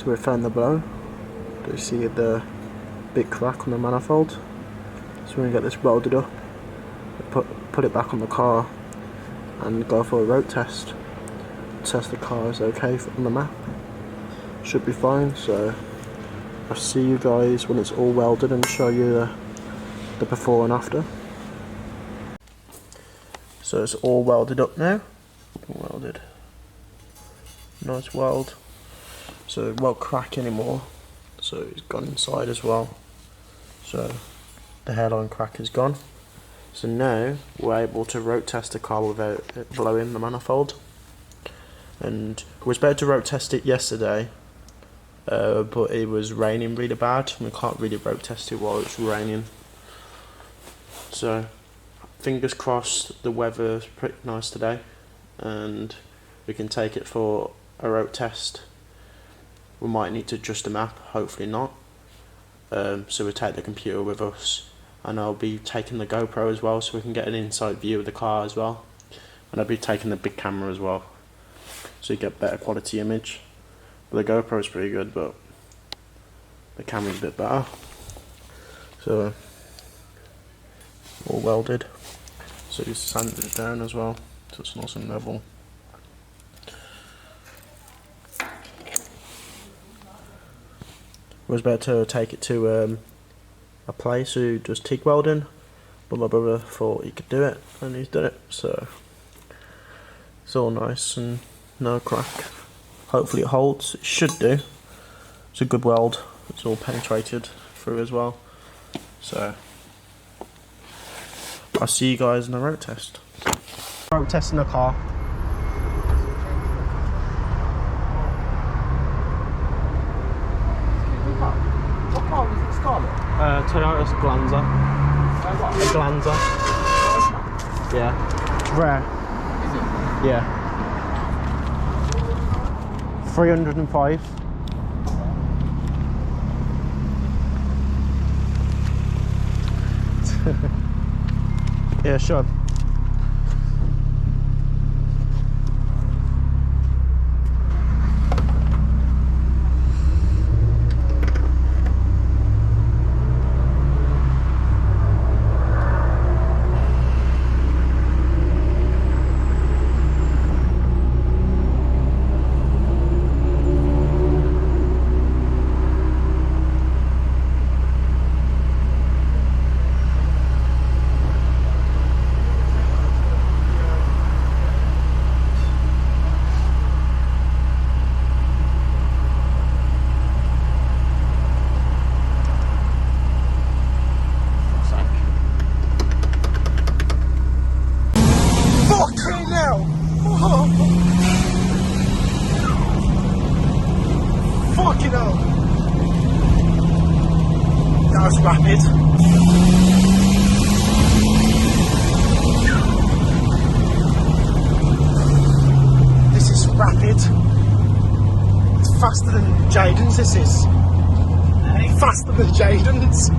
So we found the blow. Do you see the big crack on the manifold? So we're going to get this welded up, put it back on the car and go for a road test. Test the car is okay on the map. Should be fine, so I'll see you guys when it's all welded and show you the before and after. So it's all welded up now. Welded. Nice weld. So it won't crack anymore. So it's gone inside as well. So the hairline crack is gone. So now we're able to road test the car without it blowing the manifold. And we was about to road test it yesterday, but it was raining really bad and we can't really road test it while it's raining. So fingers crossed the weather's pretty nice today and we can take it for a road test. We might need to adjust the map, hopefully not. So we'll take the computer with us and I'll be taking the GoPro as well so we can get an inside view of the car as well. And I'll be taking the big camera as well, so you get better quality image. But the GoPro is pretty good, but the camera's a bit better. So all welded. So you sanded it down as well, so it's nice and level. I was about to take it to a place who does TIG welding, but my brother thought he could do it, and he's done it. So it's all nice and no crack. Hopefully it holds. It should do. It's a good weld. It's all penetrated through as well. So I'll see you guys in the road test. Road testing the car. What car was it? Scarlet? Toyota's Glanza. A Glanza. Yeah. It's rare. Is it? Yeah. 305. Yeah, sure. Fucking hell! That was rapid. This is rapid. It's faster than Jaden's, this is. Faster than Jaden's.